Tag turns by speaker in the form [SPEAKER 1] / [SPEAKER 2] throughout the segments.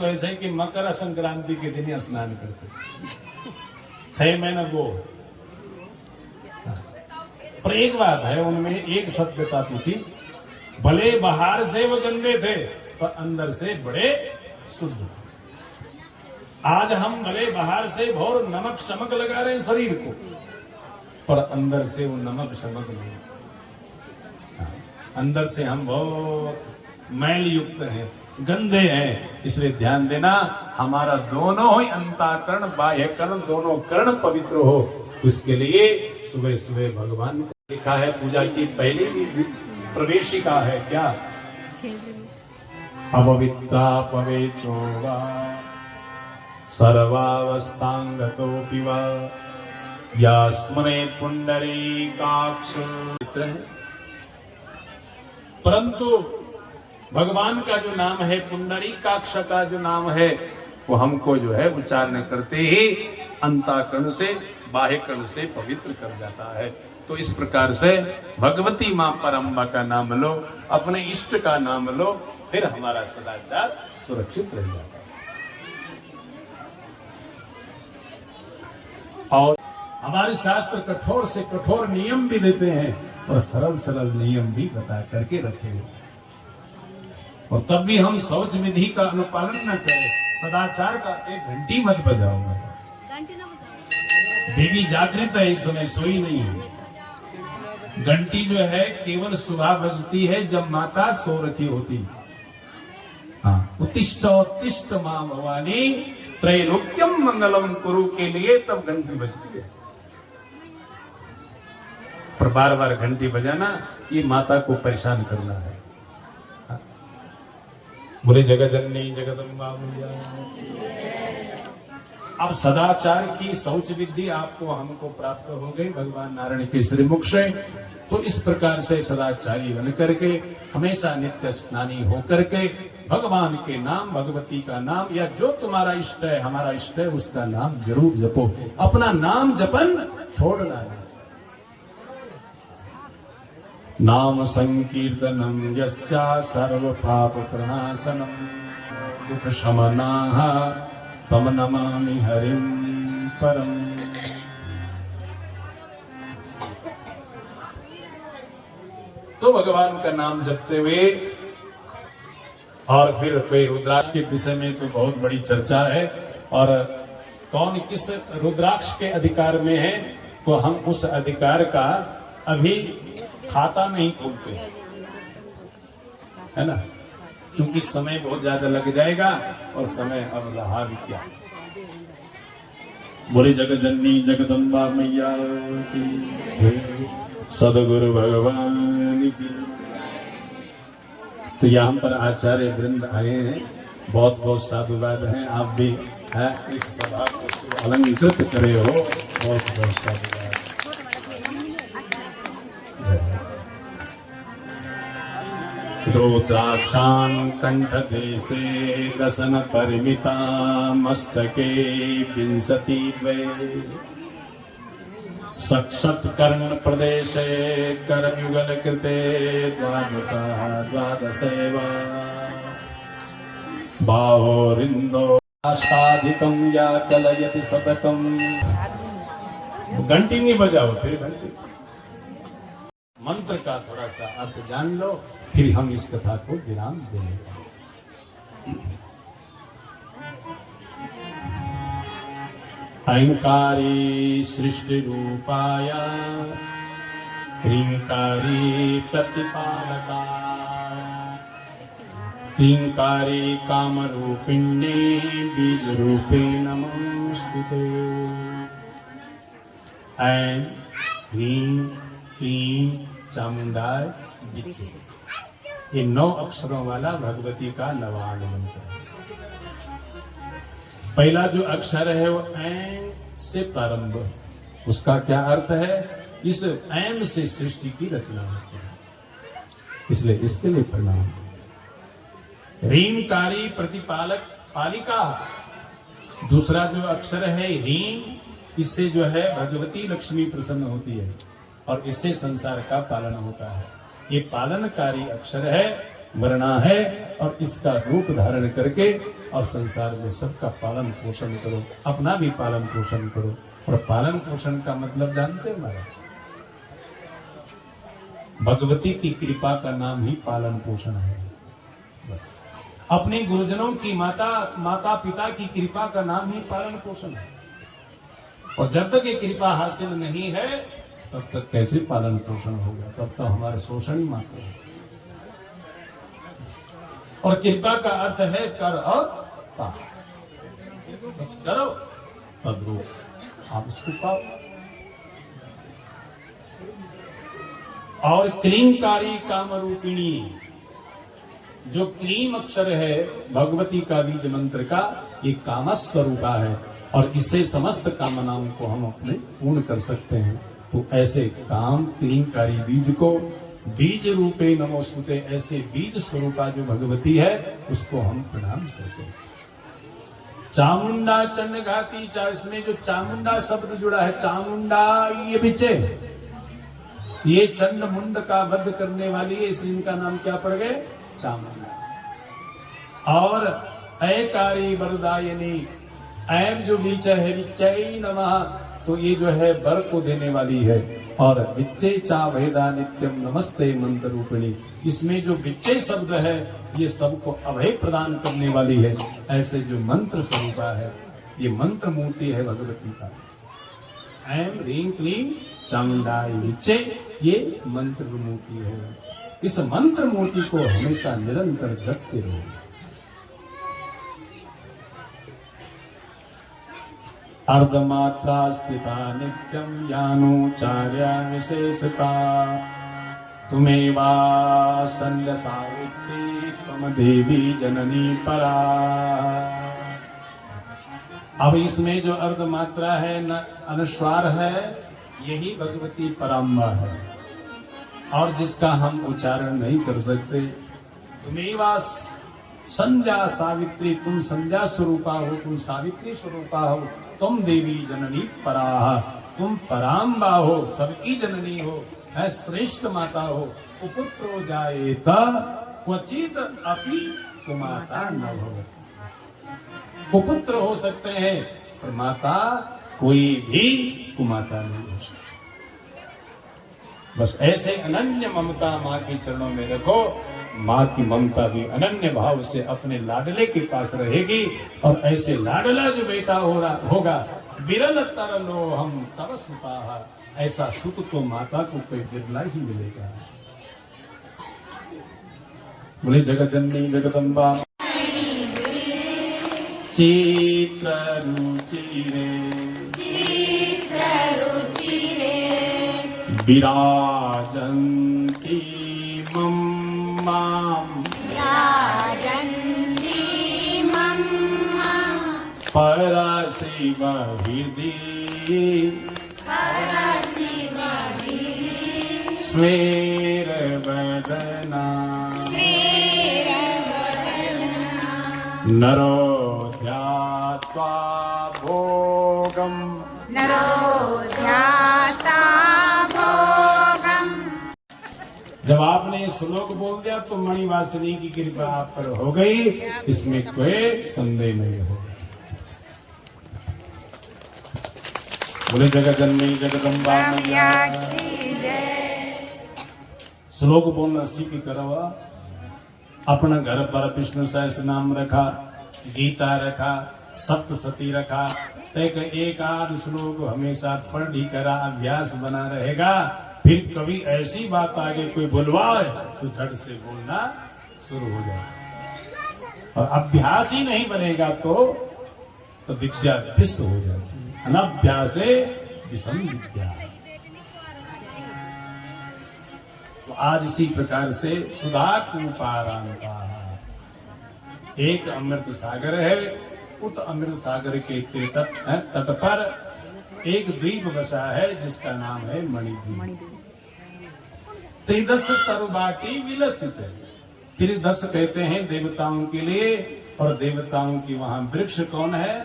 [SPEAKER 1] तो ऐसे है कि मकर संक्रांति के दिन ही स्नान करते, 6 महीना वो। पर एक बात है, उनमें एक सत्यता तो थी, भले बाहर से वो गंदे थे पर अंदर से बड़े शुद्ध। आज हम भले बाहर से बहुत नमक शमक लगा रहे हैं शरीर को, पर अंदर से वो नमक शमक नहीं, अंदर से हम बहुत मैल युक्त हैं, गंदे हैं। इसलिए ध्यान देना, हमारा दोनों ही अंतःकरण बाह्यकरण दोनों कर्ण पवित्र हो, उसके लिए सुबह सुबह भगवान ने लिखा है, पूजा की पहली भी प्रवेशिका है क्या, अपवित्रा पवित्रो वा सर्वावस्थांगतोऽपि वा या स्मरेत् पुंडरीकाक्ष। परंतु भगवान का जो नाम है, पुंडरीकाक्ष का जो नाम है, वो हमको जो है उच्चारण करते ही अंतःकरण से बाह्यकरण से पवित्र कर जाता है। तो इस प्रकार से भगवती मां परम्बा का नाम लो, अपने इष्ट का नाम लो, फिर हमारा सदाचार सुरक्षित रह जाता है। और हमारे शास्त्र कठोर से कठोर नियम भी देते हैं और सरल सरल नियम भी बता करके रखे हैं। और तब भी हम शौच विधि का अनुपालन न करें, सदाचार का एक घंटी मत बजाओ। देवी जागृत है, इस समय सोई नहीं है। घंटी जो है केवल सुबह बजती है जब माता सो रखी होती। हाँ, उत्तिष्ठ उत्तिष्ठ मां भवानी त्रैलोक्यम मंगलम कुरु के लिए तब घंटी बजती है। पर बार बार घंटी बजाना ये माता को परेशान करना है। बोले जगत जननी जगदम्बा मैया। अब सदाचार की शौच विधि आपको हमको प्राप्त हो गई भगवान नारायण के श्रीमुख से। तो इस प्रकार से सदाचारी बन करके हमेशा नित्य स्नानी होकर के भगवान के नाम, भगवती का नाम या जो तुम्हारा इष्ट है, हमारा इष्ट है, उसका नाम जरूर जपो। अपना नाम जपन छोड़ना नहीं। नाम संकीर्तनम यस्या सर्व पाप प्रणाशनम दुख शमनाः तम नमामि हरिं परम। तो भगवान का नाम जपते हुए, और फिर कोई रुद्राक्ष के विषय में तो बहुत बड़ी चर्चा है, और कौन किस रुद्राक्ष के अधिकार में है, तो हम उस अधिकार का अभी खाता नहीं खोलते, है ना, क्योंकि समय बहुत ज्यादा लग जाएगा और समय अब रहा भी क्या। बोले जगत जननी जगदम्बा मैया की जय, सदगुरु भगवान की। तो यहाँ पर आचार्य वृंद आए हैं, बहुत बहुत साधुवाद हैं। आप भी इस सभा को अलंकृत करे हो, बहुत बहुत साधुवाद। रुद्राक्षान् कंठदेशे दशन परिमिता मस्तके विंशति द्वे सक्षत्कर्ण प्रदेशे करयुगल कृते द्वादशैव बाहोरिन्दो अष्टाधिकं या कलयति शतकम्। घंटी नहीं बजाओ, फिर घंटी मंत्र का थोड़ा सा अर्थ जान लो, फिर हम इस कथा को विराम देंगे। अहंकारी सृष्टि रूपाय ह्रींकारी प्रतिपालका ह्रींकारी काम रूपिण्ये बीज रूपे नमोस्तुते। ऐं ह्रीं क्लीं चामुंडाय विच्चे, ये 9 अक्षरों वाला भगवती का नवान मंत्र है। पहला जो अक्षर है वो ऐं से प्रारंभ, उसका क्या अर्थ है, इस ऐं से सृष्टि की रचना होती है, इसलिए इसके लिए प्रणाम। ह्रींकारी प्रतिपालक पालिका, दूसरा जो अक्षर है ह्रीं, इससे जो है भगवती लक्ष्मी प्रसन्न होती है और इससे संसार का पालन होता है। ये पालनकारी अक्षर है, वर्णा है, और इसका रूप धारण करके और संसार में सबका पालन पोषण करो, अपना भी पालन पोषण करो। और पालन पोषण का मतलब जानते हो महाराज, भगवती की कृपा का नाम ही पालन पोषण है। बस अपने गुरुजनों की माता पिता की कृपा का नाम ही पालन पोषण है। और जब तक ये कृपा हासिल नहीं है तब तक कैसे पालन पोषण होगा, तब तक हमारा शोषण ही मात्र है। और कृपा का अर्थ है कर और पा, बस करो तब रो, आप उसको पाओ। और क्लींकारी कामरूपिणी, जो क्लीम अक्षर है भगवती का बीज मंत्र का, ये कामस्वरूपा है और इससे समस्त कामनाओं को हम अपने पूर्ण कर सकते हैं। तो ऐसे काम क्लींकारी बीज को बीज रूपे नमोस्तुते, ऐसे बीज स्वरूपा जो भगवती है उसको हम प्रणाम करते हैं। चामुंडा चंड घाती चा, इसमें जो चामुंडा शब्द जुड़ा है, चामुंडा ये बिचे, ये चंड मुंड का वध करने वाली है, इसलिए इनका नाम क्या पड़ गए, चामुंडा। और ऐकारी वरदायिनी, ऐब जो बीच है विच्चै नमः, तो ये जो है वर को देने वाली है। और विच्चे चा वेदा नित्यम नमस्ते मंत्र रूपिणी, इसमें जो विच्चे शब्द है ये सबको अभय प्रदान करने वाली है। ऐसे जो मंत्र स्वरूपा है, ये मंत्र मूर्ति है भगवती का। ऐम ह्रीं क्लीं चामुंडाय विच्चे, ये मंत्र मूर्ति है। इस मंत्र मूर्ति को हमेशा निरंतर जपते रहो। अर्धमात्रा स्थिता नित्यम यानुचार्य विशेषता, तुमेवा संध्या सावित्री त्वम देवी जननी परा। अब इसमें जो अर्धमात्रा है न अनुस्वार है, यही भगवती पराम्बा है और जिसका हम उच्चारण नहीं कर सकते। तुमेवा संध्या सावित्री, तुम संध्या स्वरूपा हो, तुम सावित्री स्वरूपा हो, तुम देवी जननी पराह, तुम पराम्बा हो, सबकी जननी हो, है श्रेष्ठ माता हो। कुपुत्रो जायेत क्वचित अपि कुमाता न भवति। कुपुत्र हो सकते हैं पर माता कोई भी कुमाता नहीं हो सकती। बस ऐसे अनन्य ममता माँ के चरणों में रखो, माँ की ममता भी अनन्य भाव से अपने लाडले के पास रहेगी। और ऐसे लाडला जो बेटा होगा, विरल तरलो हम तव सुता, ऐसा सुत तो माता को कोई बिरला ही मिलेगा। बोले जगत जननी जगदम्बा चित्र रुचिरे विराजन्ती परशिव हृदि स्वेर वदना नरो ध्यात्वा भोगम जब आपने श्लोक बोल दिया तो मणिवासिनी की कृपा आप पर हो गई, इसमें कोई संदेह नहीं होगा। बोले जगत जननी जगदम्बा मैया की जय। श्लोक बोलना सीख करो। अपना घर पर विष्णु सहस्त्र नाम रखा, गीता रखा, सप्तशती रखा, एक आध श्लोक हमेशा पढ़ ही करा, अभ्यास बना रहेगा। फिर कभी ऐसी बात आगे कोई बुलवाए तो झट से बोलना शुरू हो जाए। और अभ्यास ही नहीं बनेगा तो विद्या विश्व हो जाती है। अनभ्यासे विषम विद्या। तो आज इसी प्रकार से सुधा कूपारांता, एक अमृत सागर है, उत अमृत सागर के तट पर एक द्वीप बसा है जिसका नाम है मणिद्वीप। त्रिदश तरुबाटी विलसित है। त्रिदश कहते हैं देवताओं के लिए, और देवताओं की वहां वृक्ष कौन है,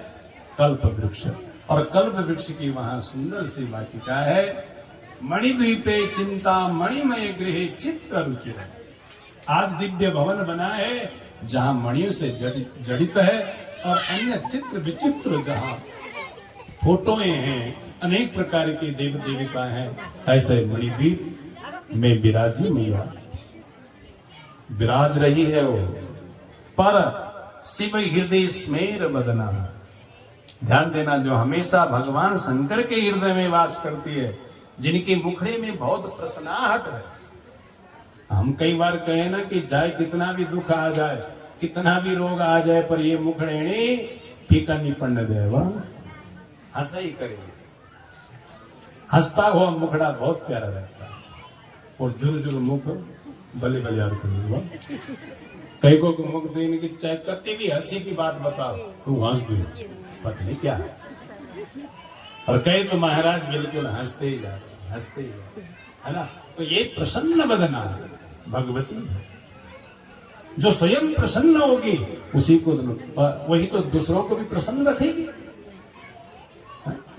[SPEAKER 1] कल्प वृक्ष। और कल्प वृक्ष की वहां सुंदर सी वाटिका है। मणिद्वीपे चिंता मणिमय गृह चित्त रुचिर। आज दिव्य भवन बना है जहां मणियों से जड़ित है, और अन्य चित्र विचित्र जहां फोटोएं हैं, अनेक प्रकार की देव देविका हैं, ऐसे मणिद्वीप में विराजी मैया विराज रही है। वो पर शिव हृदय स्मेर बदना, ध्यान देना, जो हमेशा भगवान शंकर के हृदय में वास करती है, जिनके मुखड़े में बहुत प्रसन्नाहट है। हम कई बार कहे ना कि चाहे कितना भी दुख आ जाए, कितना भी रोग आ जाए, पर ये मुखड़े फीका नहीं पड़ने देवा, हंसा ही करेगी। हंसता हुआ मुखड़ा बहुत प्यारा रहता है, और झुरझुर मुख बले बले यार करेगा। कई को मुख तो इनकी चाहे कति भी हंसी की बात बताओ तो हंस दो, पता नहीं क्या है। और कई तो महाराज बिल्कुल हंसते ही जाते, हंसते ही जाते, है ना। तो ये प्रसन्न बदना भगवती है, जो स्वयं प्रसन्न होगी उसी को, वही तो दूसरों को भी प्रसन्न रखेगी।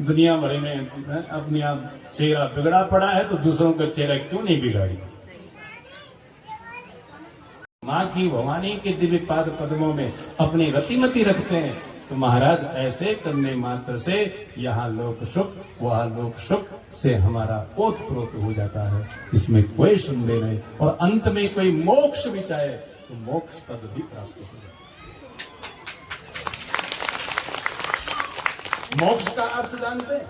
[SPEAKER 1] दुनिया भर में अपनी आप चेहरा बिगड़ा पड़ा है, तो दूसरों का चेहरा क्यों नहीं बिगाड़ी। माँ की भवानी के दिव्य पाद पद्मों में अपनी रतिमती रखते हैं, तो महाराज ऐसे करने मात्र से यहाँ लोक सुख वहाँ लोक सुख से हमारा ओतप्रोत हो जाता है, इसमें कोई संदेह नहीं। और अंत में कोई मोक्ष भी चाहे तो मोक्ष पद भी प्राप्त हो जाता है। मोक्ष का अर्थ जानते हैं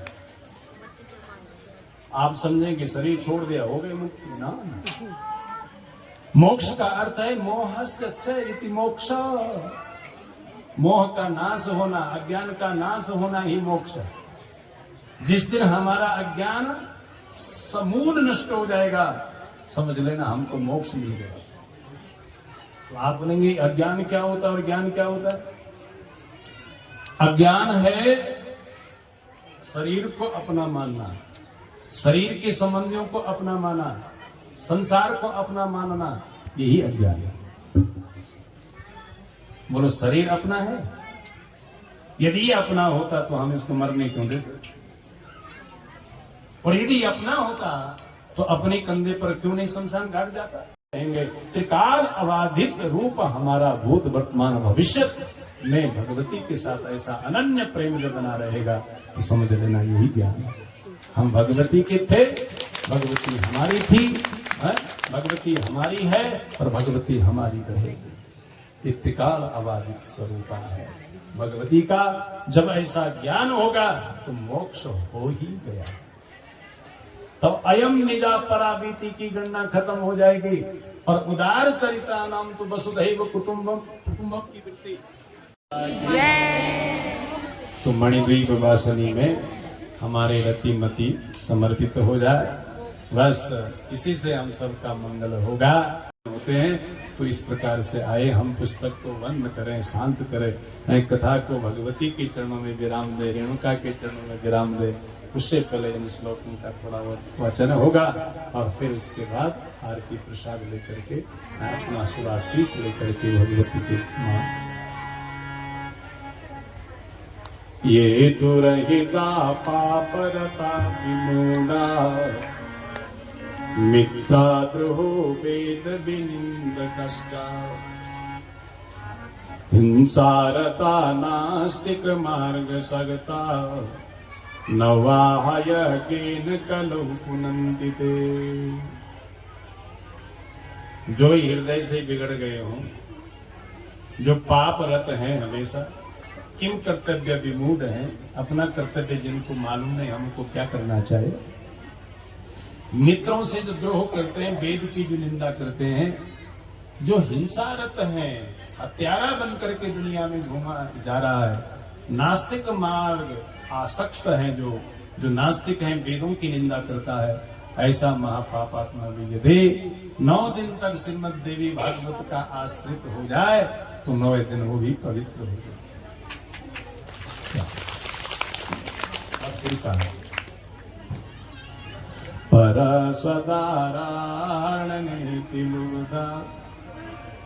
[SPEAKER 1] आप? समझेंगे शरीर छोड़ दिया हो गए मुक्ति, ना। मोक्ष का अर्थ है मोहस्य क्षय इति मोक्ष। मोह का नाश होना, अज्ञान का नाश होना ही मोक्ष है। जिस दिन हमारा अज्ञान समूल नष्ट हो जाएगा, समझ लेना हमको मोक्ष मिल गया। तो आप बोलेंगे अज्ञान क्या होता है और ज्ञान क्या होता है? अज्ञान है शरीर को अपना मानना, शरीर के संबंधियों को अपना माना, संसार को अपना मानना, यही अज्ञान है। बोलो शरीर अपना है? यदि ये अपना होता तो हम इसको मरने क्यों देते? और यदि अपना होता तो अपने कंधे पर क्यों नहीं शमशान घाट जाता? कहेंगे त्रिकाल अबाधित रूप हमारा भूत वर्तमान भविष्य में भगवती के साथ ऐसा अनन्य प्रेम जब बना रहेगा, तो समझ लेना यही ज्ञान है। हम भगवती के थे, भगवती हमारी थी, भगवती हमारी है और भगवती हमारी रहेगी। त्रिकाल अबाधित स्वरूप है भगवती का। जब ऐसा ज्ञान होगा तो मोक्ष हो ही गया। तब अयम निजा परावीति की गणना खत्म हो जाएगी और उदार चरित्रा नाम तो वसुधैव कुटुंबम की वृत्ति। तो मणिद्वीप वासनी में हमारे रतिमती समर्पित हो जाए, बस इसी से हम सबका मंगल होगा। होते हैं तो इस प्रकार से आए, हम पुस्तक को बंद करें, शांत करें, कथा को भगवती के चरणों में विराम दे, रेणुका के चरणों में विराम दे। उससे पहले इन श्लोकों का थोड़ा वचन होगा और फिर उसके बाद आरती प्रसाद लेकर के अपना सुआशीष लेकर के भगवती के ये दुरहिता पापरता विमूढ़ा मित्राद्रोहो वेद विनिंदकश्च हिंसारता नास्तिक मार्ग सगता नवाहय केन कलौ पुनन्ति ते। जो हृदय से बिगड़ गए हों, जो पाप रत हैं, हमेशा किम कर्तव्य विमूढ़ हैं, अपना कर्तव्य जिनको मालूम नहीं हमको क्या करना चाहिए, मित्रों से जो द्रोह करते हैं, वेद की जो निंदा करते हैं, जो हिंसारत हैं, हत्यारा बन करके दुनिया में घूमा जा रहा है, नास्तिक मार्ग आसक्त है, जो नास्तिक हैं, वेदों की निंदा करता है, ऐसा महापापात्मा भी यदि 9 दिन तक श्रीमद देवी भागवत का आश्रित हो जाए तो 9 दिन वो भी पवित्र हो जाए। पर सदारण नीतिलुदा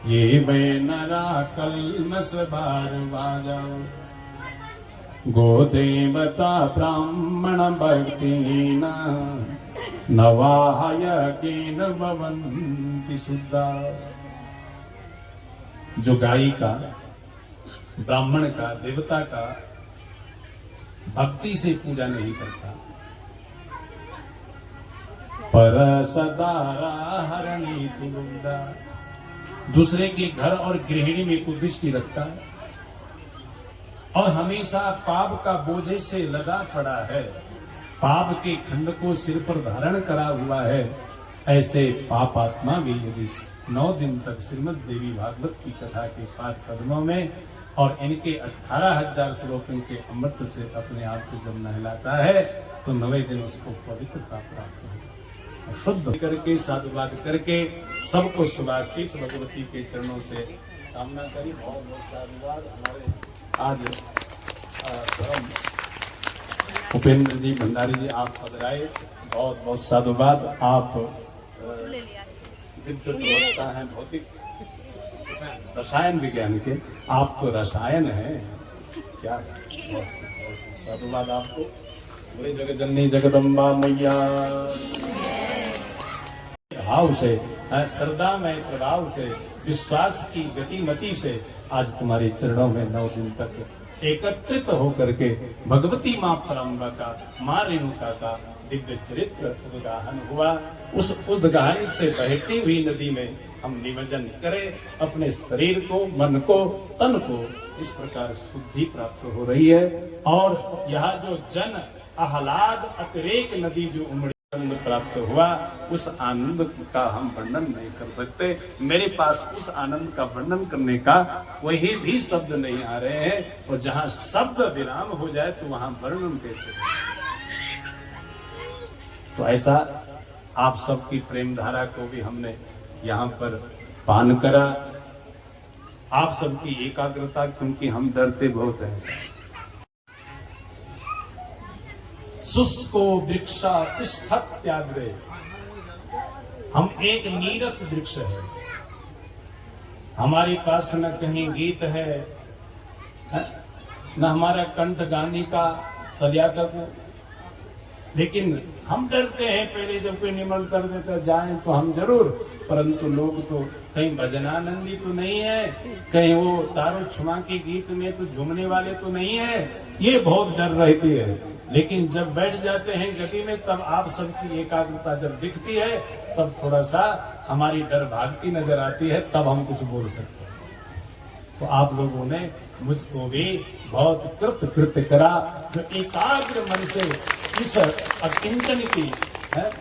[SPEAKER 1] ये वे नरा कल्मस बार बाजाओ गोदेवता ब्राह्मण भक्तिहीन नवाहय केन भवन्ति शुद्धा। जो गाय का, ब्राह्मण का, देवता का भक्ति से पूजा नहीं करता, पर सदारा हरणी तुलुंडा, दूसरे के घर और गृहिणी में कुदृष्टि रखता है और हमेशा पाप का बोझे से लदा पड़ा है, पाप के खंड को सिर पर धारण करा हुआ है, ऐसे पाप आत्मा भी यदि 9 दिन तक श्रीमद् देवी भागवत की कथा के पाद कदमों में और इनके 18,000 श्लोकों के अमृत से अपने आप को जब नहलाता है तो 9वें दिन उसको पवित्रता प्राप्त होगी। शुद्ध करके साधुवाद करके सबको सुभाशीष भगवती के चरणों से कामना करी। बहुत बहुत साधुवाद। हमारे आज उपेंद्र जी भंडारी जी आप पधराए, बहुत बहुत साधुवाद। आप दिव्य प्रवक्ता हैं भौतिक रसायन विज्ञान के, आप तो रसायन हैं क्या। बहुत साधुवाद आपको। बड़ी जगत जननी जगदम्बा मैया भाव से, श्रद्धा में प्रभाव से, विश्वास की गतिमति से आज तुम्हारे चरणों में 9 दिन तक एकत्रित होकर के भगवती माँ परम्बा का, माँ रेणुका का दिव्य चरित्र उद्गाहन हुआ। उस उद्गाहन से बहती हुई नदी में हम निमज्जन करें अपने शरीर को, मन को, तन को। इस प्रकार शुद्धि प्राप्त हो रही है और यह जो जन आह्लाद अतिरेक नदी जो उमड़ी आनंद प्राप्त हुआ, उस आनंद का हम वर्णन नहीं कर सकते। मेरे पास उस आनंद का वर्णन करने का वही भी शब्द नहीं आ रहे हैं, और जहाँ शब्द विराम हो जाए तो वहाँ वर्णन कैसे। तो ऐसा आप सबकी प्रेम धारा को भी हमने यहाँ पर पान करा, आप सबकी एकाग्रता, क्योंकि हम डरते बहुत हैं। शुष्को वृक्षा तिष्ठत त्याग्रे, हम एक नीरस वृक्ष है, हमारे पास न कहीं गीत है, न हमारा कंठ गाने का सलियाकर, लेकिन हम डरते हैं। पहले जब कोई निमंत्रण कर देता जाएं तो हम जरूर, परंतु लोग तो कहीं भजनानंदी तो नहीं है, कहीं वो तारो छुमा के गीत में तो झूमने वाले तो नहीं है, ये बहुत डर रहती है। लेकिन जब बैठ जाते हैं गति में, तब आप सबकी एकाग्रता जब दिखती है, तब थोड़ा सा हमारी डर भागती नजर आती है, तब हम कुछ बोल सकते हैं। तो आप लोगों ने मुझको भी बहुत कृत करा, जो एकाग्र मन से इस अकिंचन की है,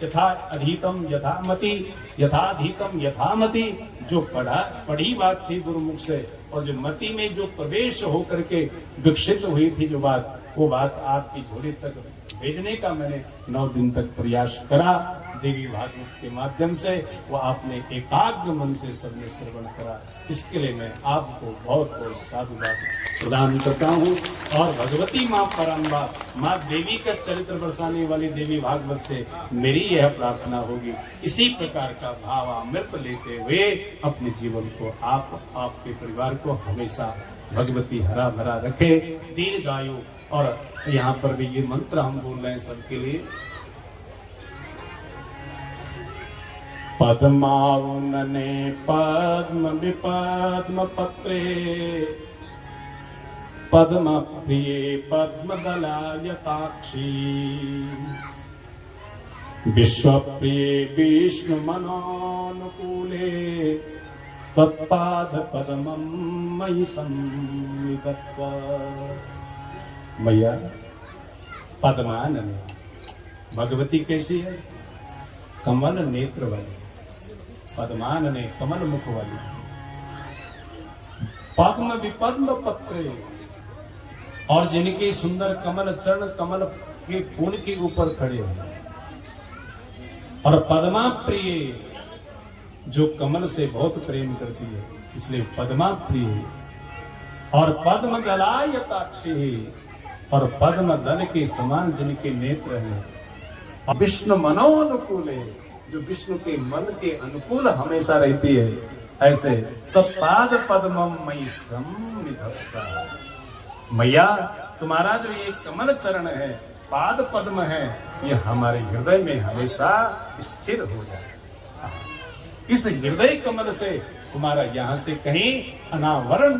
[SPEAKER 1] यथा अधीतम यथामति, यथाधीतम यथामति, जो पढ़ी बात थी गुरुमुख से, और जो मति में जो प्रवेश होकर के विकसित हुई थी जो बात, वो बात आपकी झोली तक भेजने का मैंने 9 दिन तक प्रयास करा देवी भागवत के माध्यम से। वो आपने एकाग्र मन से सबने श्रवण करा, इसके लिए मैं आपको बहुत बहुत साधुवाद प्रदान करता हूँ। और भगवती माँ परम्बा, माँ देवी का चरित्र बरसाने वाली देवी भागवत से मेरी यह प्रार्थना होगी, इसी प्रकार का भावामृत लेते हुए अपने जीवन को, आपके परिवार को हमेशा भगवती हरा भरा रखे, दीर्घायु। और यहाँ पर भी ये मंत्र हम बोल रहे हैं सबके लिए। पद्माउनने पद्म विपद्म पत्रे, पद्म प्रिये पद्मदलायताक्षी, विश्व प्रिये विष्णु मनोनुकूले, तत्पाद पद्मं मयि संविदत्स्व। मैया पद्मानने, भगवती कैसी है? कमल नेत्र वाली, पद्मानने कमल मुख वाली, पद्म विपद्म पत्रे, और जिनके सुंदर कमल चरण कमल के फूल के ऊपर खड़े हैं, और पद्मा प्रिय, जो कमल से बहुत प्रेम करती है, इसलिए पद्मा प्रिय, और पद्म दलायताक्षी, और पद्म दल के समान जिनके नेत्र हैं, और विष्णु मनोनुकूले, जो विष्णु के मन के अनुकूल हमेशा रहती है, ऐसे तो पाद पद्मम मयि संविदत्स्व। मैया तुम्हारा जो ये कमल चरण है, पाद पद्म है, ये हमारे हृदय में हमेशा स्थिर हो जाए। इस हृदय कमल से तुम्हारा यहां से कहीं अनावरण,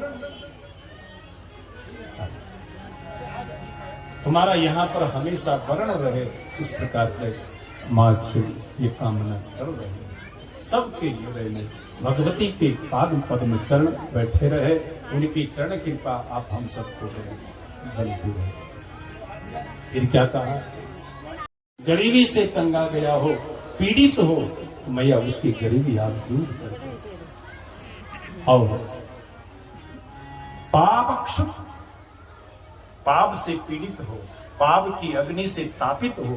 [SPEAKER 1] तुम्हारा यहां पर हमेशा वर्ण रहे, इस प्रकार से मां से ये कामना कर रहे हैं। सबके हृदय में भगवती के पाद पद्म चरण बैठे रहे, उनकी चरण कृपा आप हम सबको बनती है। फिर क्या कहा, गरीबी से तंगा गया हो, पीड़ित हो, तो मैया उसकी गरीबी आप दूर कर दो। और पाप से पीड़ित हो, पाप की अग्नि से तापित हो,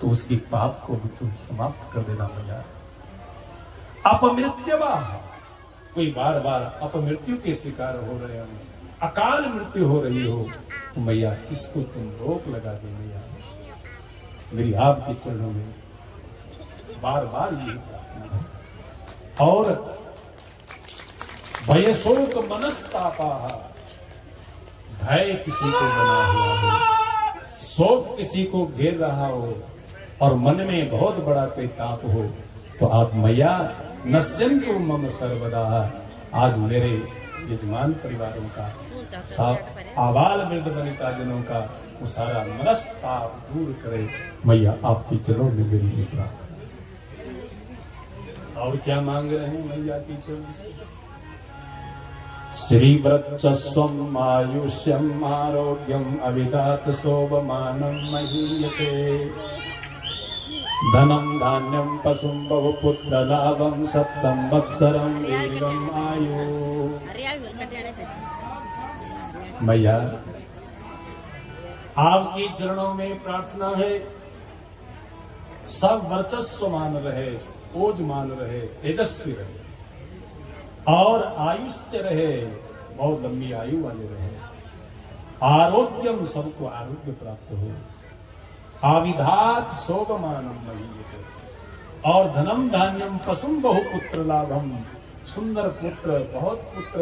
[SPEAKER 1] तो उसकी पाप को भी तुम समाप्त कर देना मैया। अपमृत्युवा, कोई बार बार अपमृत्यु के शिकार हो रहे हो, अकाल मृत्यु हो रही हो, तो मैया इसको तुम रोक लगा दे मैया। मेरी आपके चरणों में बार बार ये प्रार्थना है। और भयशोक मनस्तापा, भय किसी को बना हुआ हो, शोक किसी को घेर रहा हो और मन में बहुत बड़ा कोई ताप हो, तो आप मैया नश्यन्तु मम सर्वदा, आज मेरे यजमान परिवारों का, आबाल वृद्ध वनिता जनों का वो सारा मनस्ताप दूर करे मैया। आपकी चरणों में मेरी ये प्रार्थना। और क्या मांग रहे हैं मैया की चरण से? श्रीव्रतस्वम आयुष्यम आरोग्यम अविदात शोभमानं महीयते, धनम धान्यम पशुम बहुपुत्र लाभम सत्संवत्सरम दीर्घम आयु। मैया आपके चरणों में प्रार्थना है, सब वर्चस्व मान रहे, ओज मान रहे, तेजस्वी रहे और आयुष्य रहे, बहुत लंबी आयु वाले रहे, आरोग्यम, सबको आरोग्य प्राप्त हो, आविधात शोभमानम महीयते, और धनम धान्यम पशुम बहुपुत्र लाभम, सुंदर पुत्र, बहुत पुत्र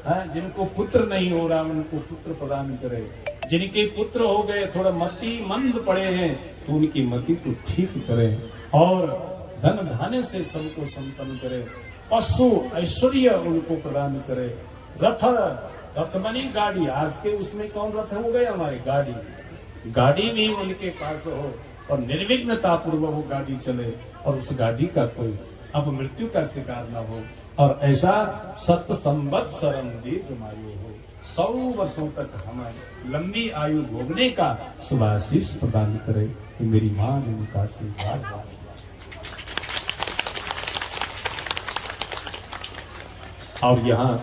[SPEAKER 1] हैं, जिनको पुत्र नहीं हो रहा उनको पुत्र प्रदान करे, जिनके पुत्र हो गए थोड़ा मति मंद पड़े हैं तो उनकी मति को ठीक करे, और धन धान्य से सबको संपन्न करे, पशु ऐश्वर्य उनको प्रदान करे, रथ मनी गाड़ी, आज के उसमें कौन रथ हो गए हमारे, गाड़ी भी उनके पास हो और निर्विघ्नता पूर्वक वो गाड़ी चले और उस गाड़ी का कोई अब मृत्यु का शिकार न हो, और ऐसा सत संवत्सरम दीर्घमायु हो, 100 वर्षों तक हमें लंबी आयु भोगने का शुभाशीष प्रदान करे। कि मेरी मां ने उनका आशीर्वाद दिया। और यहाँ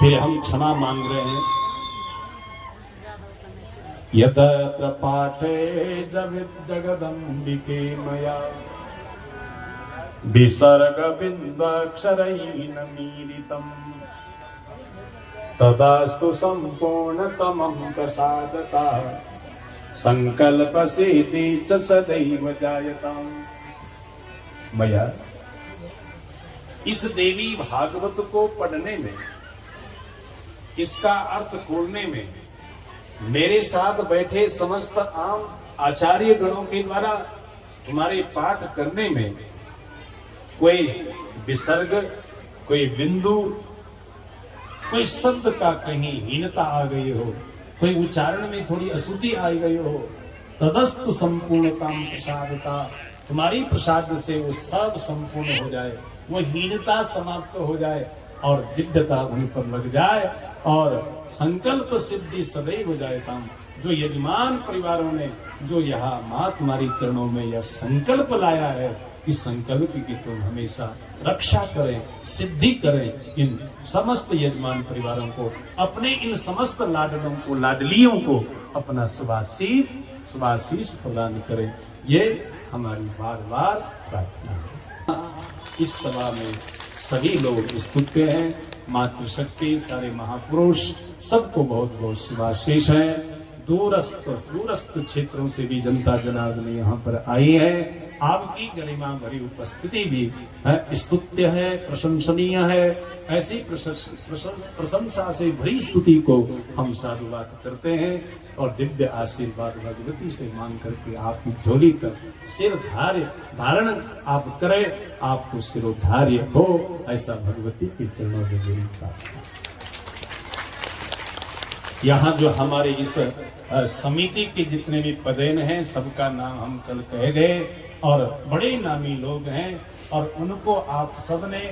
[SPEAKER 1] फिर हम क्षमा मांग रहे हैं। यतत्र पाठे जगदम्बिके मया विसर्ग बिंदाक्षरैः मीलितम् तदास्तु संपूर्णतमं प्रसादता संकल्पसिद्धि च सदैव जायताम्। मया इस देवी भागवत को पढ़ने में, इसका अर्थ खोलने में, मेरे साथ बैठे समस्त आम आचार्य गणों के द्वारा तुम्हारे पाठ करने में कोई विसर्ग, कोई बिंदु, कोई शब्द का कहीं हीनता आ गई हो, कोई उच्चारण में थोड़ी अशुद्धि आ गई हो, तदस्तु संपूर्णता प्रसादता, तुम्हारी प्रसाद से वो सब संपूर्ण हो जाए, वो हीनता समाप्त हो जाए और दिव्यता उन पर लग जाए और संकल्प सिद्धि सदैव जायताम। जो यजमान परिवारों ने जो यहाँ मां तुम्हारी चरणों में यह संकल्प लाया है, इस संकल्प की तुम हमेशा रक्षा करें, सिद्धि करें। इन समस्त यजमान परिवारों को, अपने इन समस्त लाडलों को, लाडलियों को अपना सुभाशीष प्रदान करें। ये हमारी बार बार प्रार्थना है। इस सभा में सभी लोग स्तुत्य हैं, मातृशक्ति, सारे महापुरुष, सबको बहुत बहुत शुभाशीष है। दूरस्थ क्षेत्रों से भी जनता जनार्दन यहाँ पर आई है। आपकी गरिमा भरी उपस्थिति भी स्तुत्य है, प्रशंसनीय है। ऐसी प्रशंसा से भरी स्तुति को हम साधुवाद करते हैं और दिव्य आशीर्वाद भगवती से मांग करके आपकी झोली पर सिर धारण आप करें, आपको सिरोधार्य हो, ऐसा भगवती के चरणों में मेरी प्रार्थना। यहाँ जो हमारे इस समिति के जितने भी पदेन हैं सबका नाम हम कल कह गए और बड़े नामी लोग हैं और उनको आप सबने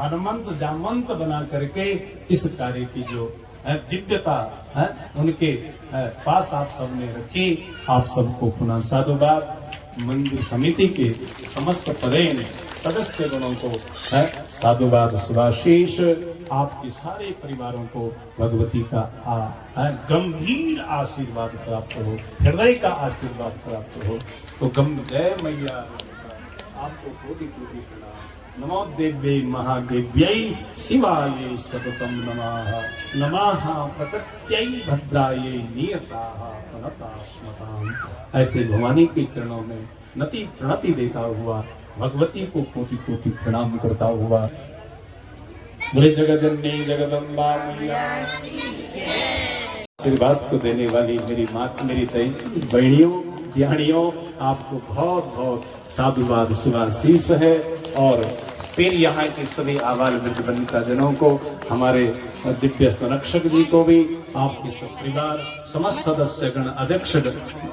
[SPEAKER 1] हनुमंत जामंत बना करके इस कार्य की जो दिव्यता है उनके पास आप सबने रखी। आप सबको पुनः साधुवाद। मंदिर समिति के समस्त पदेन सदस्य गणों को साधुवाद शुभाशीष। आपके सारे परिवारों को भगवती का गंभीर आशीर्वाद प्राप्त हो, हृदय का आशीर्वाद प्राप्त हो। तो जय मैया आपको कोटि कोटि प्रणाम। नमो देव्यै महादेव्यै शिवायै सततं नमः। नमः प्रकृत्यै भद्रायै नियताः प्रणतास्मताम्। ऐसे भवानी के चरणों में नति प्रणति देता हुआ भगवती को कोटि कोटि प्रणाम करता हुआ बोले जगजननी जगदम्बा मैया आशीर्वाद को देने वाली मेरी माता, मेरी बहनियों, ध्यानियों, आपको बहुत बहुत साधुवाद शुभाशीष है। और फिर यहाँ के सभी आबाल वृद्ध वनिता जनों को, हमारे दिव्य संरक्षक जी को भी, आपके सब परिवार, समस्त सदस्य गण, अध्यक्ष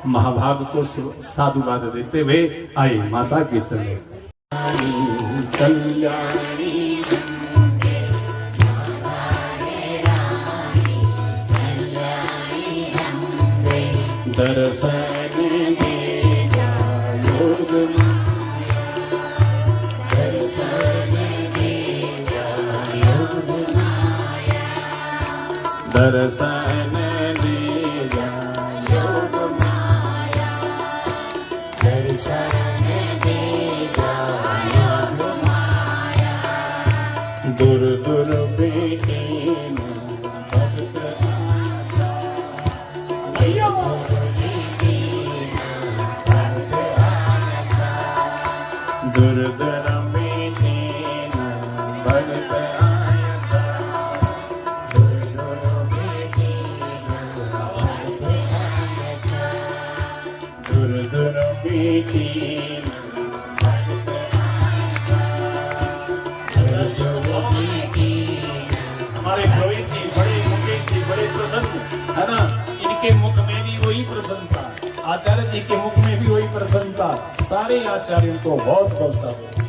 [SPEAKER 1] महाभाग को साधुवाद देते हुए आए माता के चरणों। कल्याणी दर्शन दे योग माया, दर्शन दे योग माया, दर्शन दे योग माया, दर्शन दे योग माया। दूर दूर बेटे भक्त आचा भैया दुर्दर में दीन भगत आया, दुर्दर में दीन भगत आया, दुर्दर में दीन भगत आया, दुर्दर में दीन। हमारे रोहित जी बड़े, मुकेश जी बड़े प्रसन्न है ना, इनके मुख में भी वही प्रसन्नता, आचार्य जी के मुख में भी वही प्रसन्नता। सारे आचार्यों को बहुत बहुत साधुवाद।